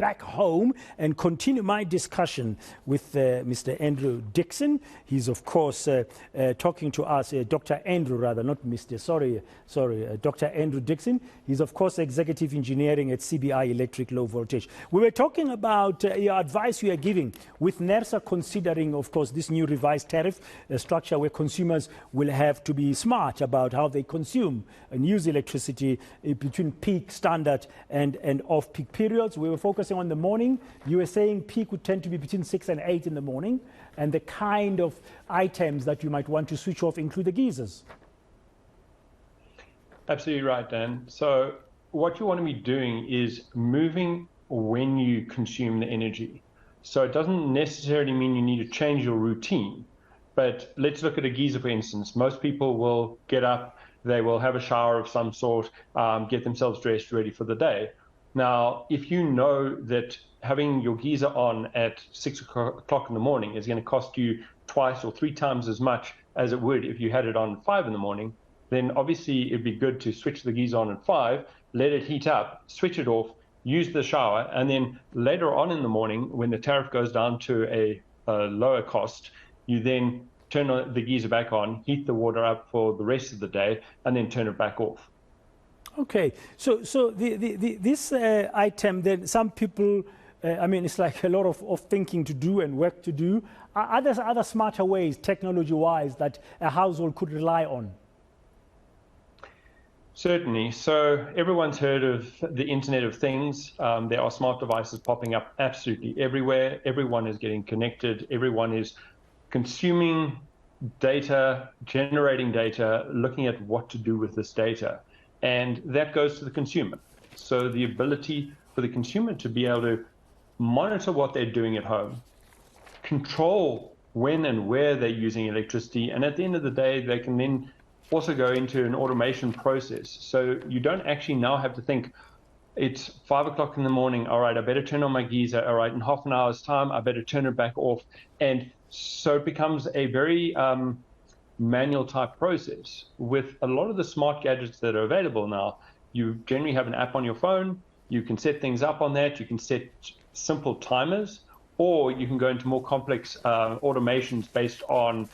back home and continue my discussion with Mr. Andrew Dickson. He's, of course, talking to us, Dr. Andrew, rather, not Mr. Sorry, Dr. Andrew Dickson. He's, of course, Executive Engineering at CBI-electric Low Voltage. We were talking about your advice you are giving with NERSA considering, of course, this new revised tariff structure where consumers will have to be smart about how they consume and use electricity between peak, standard, and off-peak periods. We were focusing on the morning. You were saying peak would tend to be between 6 and 8 in the morning, and the kind of items that you might want to switch off include the geysers. Absolutely right, Dan. So what you want to be doing is moving when you consume the energy. So it doesn't necessarily mean you need to change your routine. But let's look at a geyser, for instance. Most people will get up, they will have a shower of some sort, get themselves dressed, ready for the day. Now, if you know that having your geyser on at 6 o'clock in the morning is going to cost you twice or 3 times as much as it would if you had it on 5 in the morning, then obviously it'd be good to switch the geyser on at 5, let it heat up, switch it off, use the shower, and then later on in the morning, when the tariff goes down to a lower cost, you then turn the geyser back on, heat the water up for the rest of the day, and then turn it back off. Okay, so this item, then some people, I mean, it's like a lot of thinking to do and work to do. Are there other smarter ways, technology-wise, that a household could rely on? Certainly. So everyone's heard of the Internet of Things. There are smart devices popping up absolutely everywhere. Everyone is getting connected. Everyone is consuming data, generating data, looking at what to do with this data. And that goes to the consumer. So the ability for the consumer to be able to monitor what they're doing at home, control when and where they're using electricity, and at the end of the day, they can then also go into an automation process. So you don't actually now have to think, it's 5 o'clock in the morning, all right, I better turn on my geyser, all right, in half an hour's time, I better turn it back off. And so it becomes a very manual type process. With a lot of the smart gadgets that are available now, you generally have an app on your phone, you can set things up on that, you can set simple timers, or you can go into more complex automations based on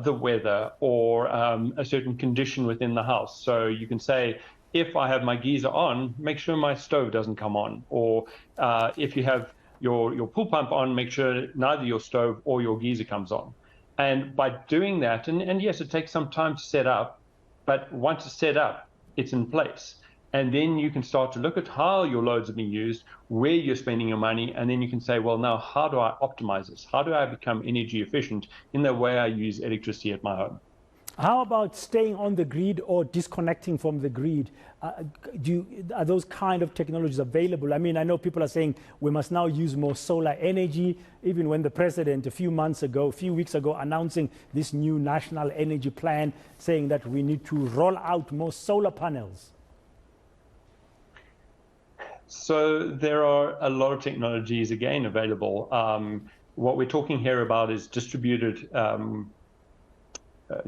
the weather or a certain condition within the house. So you can say, if I have my geyser on, make sure my stove doesn't come on. Or if you have your pool pump on, make sure neither your stove or your geyser comes on. And by doing that, and yes, it takes some time to set up, but once it's set up, it's in place. And then you can start to look at how your loads are being used, where you're spending your money, and then you can say, well, now, how do I optimize this? How do I become energy efficient in the way I use electricity at my home? How about staying on the grid or disconnecting from the grid? Are those kind of technologies available? I mean, I know people are saying we must now use more solar energy, even when the president a few weeks ago, announcing this new national energy plan, saying that we need to roll out more solar panels. So there are a lot of technologies, again, available. What we're talking here about is distributed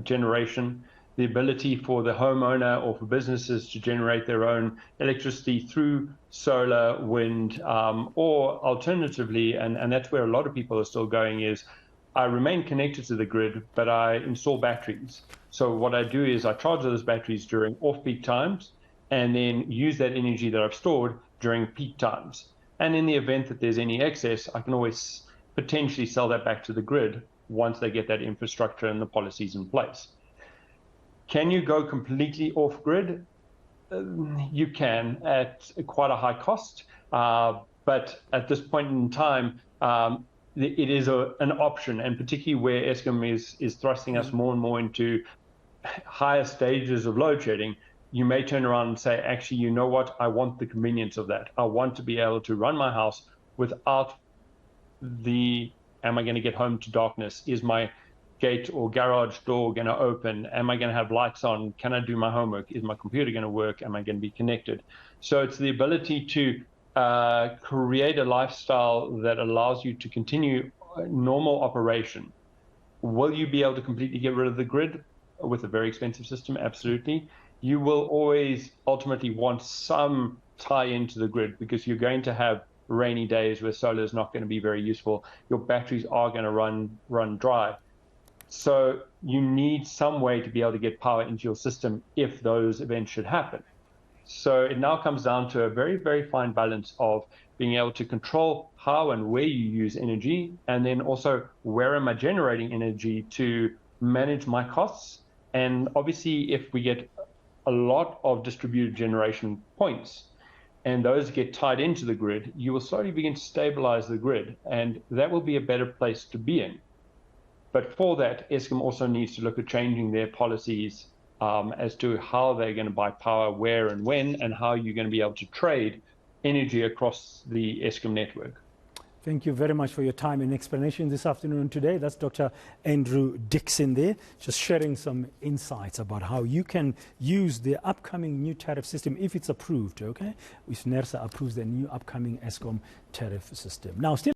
generation, the ability for the homeowner or for businesses to generate their own electricity through solar, wind, or alternatively, and that's where a lot of people are still going, is I remain connected to the grid, but I install batteries. So what I do is I charge those batteries during off-peak times and then use that energy that I've stored during peak times. And in the event that there's any excess, I can always potentially sell that back to the grid once they get that infrastructure and the policies in place. Can you go completely off grid? You can at quite a high cost, but at this point in time, it is an option, and particularly where Eskom is thrusting us more and more into higher stages of load shedding, you may turn around and say, actually, you know what? I want the convenience of that. I want to be able to run my house without am I going to get home to darkness? Is my gate or garage door going to open? Am I going to have lights on? Can I do my homework? Is my computer going to work? Am I going to be connected? So it's the ability to create a lifestyle that allows you to continue normal operation. Will you be able to completely get rid of the grid with a very expensive system? Absolutely. You will always ultimately want some tie into the grid because you're going to have rainy days where solar is not going to be very useful. Your batteries are going to run dry. So you need some way to be able to get power into your system if those events should happen. So it now comes down to a very, very fine balance of being able to control how and where you use energy, and then also where am I generating energy to manage my costs. And obviously, if we get a lot of distributed generation points and those get tied into the grid, you will slowly begin to stabilize the grid, and that will be a better place to be in. But for that, Eskom also needs to look at changing their policies as to how they're going to buy power, where and when, and how you're going to be able to trade energy across the Eskom network. Thank you very much for your time and explanation this afternoon and today. That's Dr. Andrew Dickson there, just sharing some insights about how you can use the upcoming new tariff system if it's approved, okay? If NERSA approves the new upcoming Eskom tariff system. Now, still